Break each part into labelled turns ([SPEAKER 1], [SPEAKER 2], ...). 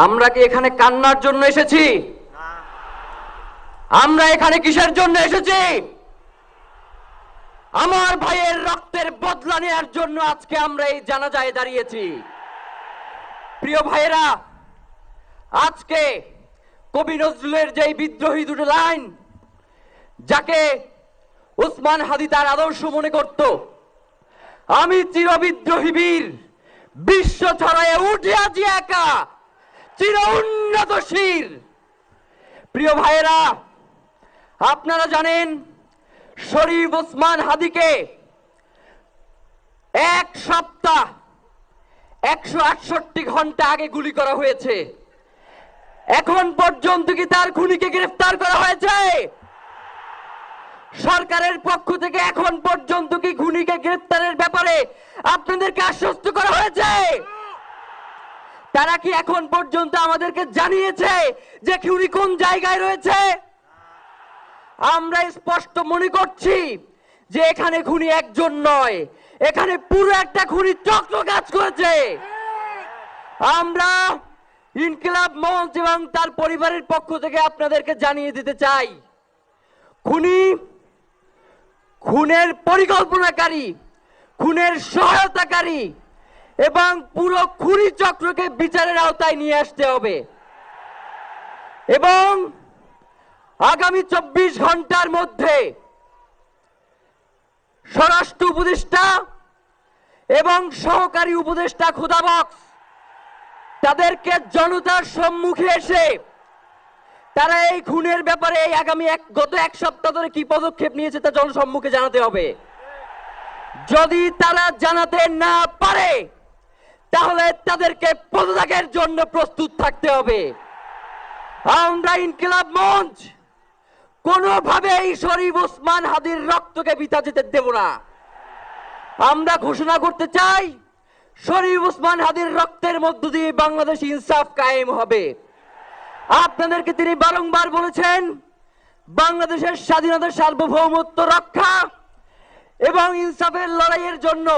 [SPEAKER 1] আমরা কি এখানে কান্নার জন্য এসেছি? আমরা এখানে কিসের জন্য এসেছি? আমার ভাইয়ের রক্তের বদলা নেওয়ার জন্য আজকে আমরা এই জানাজায় দাঁড়িয়েছি। প্রিয় ভাইয়েরা, আজকে কবি নজরুলের যেই বিদ্রোহী দুটো লাইন, যাকে উসমান হাদি তার আদর্শ মনে করত, আমি চিরবিদ্রোহী বীর, বিশ্ব ছড়ায় উঠিয়াছি একা, চির উন্নত শির। প্রিয় ভাইয়েরা, আপনারা জানেন শরীফ ওসমান হাদিকে এক সপ্তাহ 168 ঘন্টা আগে গুলি করা হয়েছে। এখন পর্যন্ত কি তার খুনিকে গ্রেফতার করা হয়েছে? সরকারের পক্ষ থেকে এখন পর্যন্ত কি খুনিকে গ্রেফতারের ব্যাপারে আপনাদেরকে আশ্বস্ত করা হয়েছে? তারা কি এখন পর্যন্ত আমাদেরকে জানিয়েছে যে খুনি কোন জায়গায় রয়েছে? আমরা স্পষ্ট মনে করছি যে এখানে খুনি একজন নয়, এখানে পুরো একটা খুনি চক্র কাজ করেছে। আমরা ইনকিলাব মঞ্চ এবং তার পরিবারের পক্ষ থেকে আপনাদেরকে জানিয়ে দিতে চাই, খুনের পরিকল্পনাকারী, খুনের সহায়তাকারী এবং পুরো খুনি চক্রকে বিচারের আওতায় নিয়ে আসতে হবে এবং আগামী 24 ঘন্টার মধ্যে স্বরাষ্ট্র উপদেষ্টা এবং সহকারী উপদেষ্টা খোদাবক্স তাদেরকে জনতার সম্মুখে এসে তারা এই খুনের ব্যাপারে এই আগামী গত এক সপ্তাহ ধরে কি পদক্ষেপ নিয়েছে তা জনসম্মুখে জানাতে হবে। যদি তারা জানাতে না পারে তাহলে তাদেরকে পদত্যাগের জন্য প্রস্তুত থাকতে হবে। আমরা ইনকিলাব মঞ্চ কোনোভাবেই শরীফ ওসমান হাদির রক্তকে বৃথা যেতে দেব না। আমরা ঘোষণা করতে চাই, শরীফ ওসমান হাদির রক্তের মধ্য দিয়ে বাংলাদেশ ইনসাফ কায়েম হবে। আপনাদেরকে তিনি বারংবার বলেছেন, বাংলাদেশের স্বাধীনতা সার্বভৌমত্ব রক্ষা এবং ইনসাফের লড়াইয়ের জন্য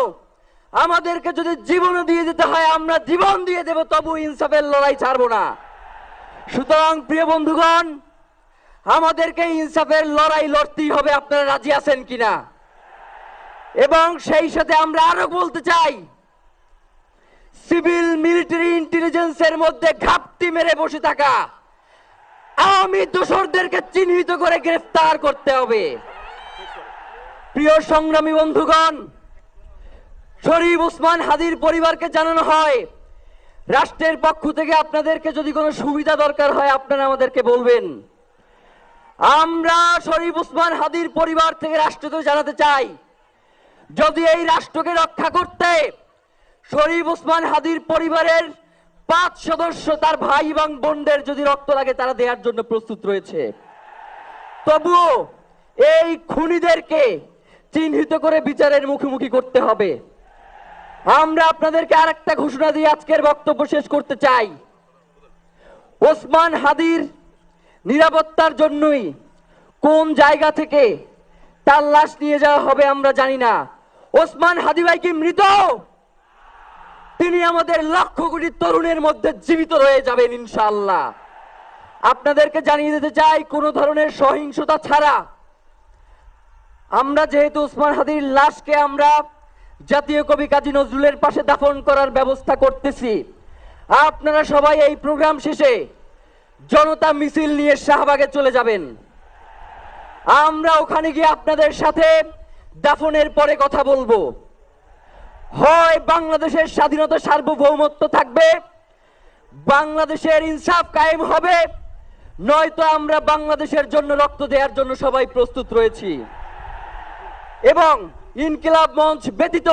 [SPEAKER 1] আমাদেরকে যদি জীবন দিয়ে দিতে হয় আমরা জীবন দিয়ে দেব, তবু ইনসাফের লড়াই ছাড়বো না। সুতরাং প্রিয় বন্ধুগণ, আমাদেরকে ইনসাফের লড়াই লড়তেই হবে। আপনারা রাজি আছেন কিনা? এবং সেই সাথে আমরা আরো বলতে চাই, সিভিল মিলিটারি ইন্টেলিজেন্সের মধ্যে ঘাপটি মেরে বসে থাকা আওয়ামী দোসরদেরকে চিহ্নিত করে গ্রেফতার করতে হবে। প্রিয় সংগ্রামী বন্ধুগণ, শরীফ ওসমান হাদির পরিবারকে জানানো হয়, রাষ্ট্রের পক্ষ থেকে আপনাদেরকে যদি কোনো সুবিধা দরকার হয় আপনারা আমাদেরকে বলবেন। আমরা শরীফ ওসমান হাদির পরিবার থেকে রাষ্ট্রকে জানাতে চাই, যদি এই রাষ্ট্রকে রক্ষা করতে শরীফ ওসমান হাদির পরিবারের 5 সদস্য তার ভাই এবং বোনদের যদি রক্ত লাগে তারা দেওয়ার জন্য প্রস্তুত রয়েছে, তবুও এই খুনিদেরকে চিহ্নিত করে বিচারের মুখোমুখি করতে হবে। আমরা আপনাদেরকে আরেকটা ঘোষণা দিয়ে আজকের বক্তব্য শেষ করতে চাই, ওসমান হাদির নিরাপত্তার জন্যই কোন জায়গা থেকে তার লাশ নিয়ে যাওয়া হবে আমরা জানি না। ওসমান হাদি ভাই কি মৃত? তিনি আমাদের লক্ষ কোটি তরুণের মধ্যে জীবিত রয়ে যাবেন ইনশাআল্লাহ। আপনাদেরকে জানিয়ে দিতে চাই, কোন ধরনের সহিংসতা ছাড়া আমরা যেহেতু ওসমান হাদির লাশকে আমরা জাতীয় কবি কাজী নজরুলের পাশে দাফন করার ব্যবস্থা করতেছি, আপনারা সবাই এই প্রোগ্রাম শেষে জনতা মিছিল নিয়ে শাহবাগে চলে যাবেন। আমরা ওখানে গিয়ে আপনাদের সাথে দাফনের পরে কথা বলবো। হয় বাংলাদেশের স্বাধীনতা সার্বভৌমত্ব থাকবে, বাংলাদেশের ইনসাফ কায়েম হবে, নয়তো আমরা বাংলাদেশের জন্য রক্ত দেওয়ার জন্য সবাই প্রস্তুত রয়েছি। এবং ইনকিলাব মঞ্চ ব্যতীত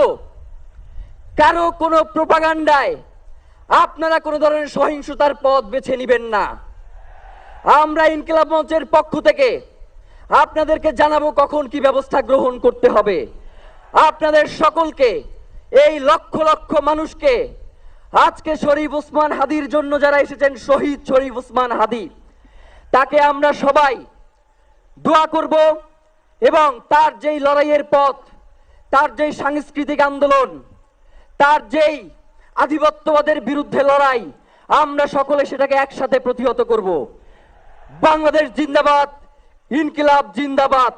[SPEAKER 1] কারো কোনো প্রোপাগান্ডায় আপনারা কোনো ধরনের সহিংসতার পথ বেছে নেবেন না। আমরা ইনকিলাব মঞ্চের পক্ষ থেকে আপনাদেরকে জানাবো কখন কি ব্যবস্থা গ্রহণ করতে হবে। আপনাদের সকলকে, এই লক্ষ লক্ষ মানুষকে, আজকে শরীফ ওসমান হাদির জন্য যারা এসেছেন, শহীদ শরীফ ওসমান হাদি, তাকে আমরা সবাই দোয়া করব এবং তার যেই লড়াইয়ের পথ, তার যেই সাংস্কৃতিক আন্দোলন, তার যেই আধিপত্যবাদের বিরুদ্ধে লড়াই, আমরা সকলে সেটাকে একসাথে প্রতিহত করব। বাংলাদেশ জিন্দাবাদ, ইনকিলাব জিন্দাবাদ।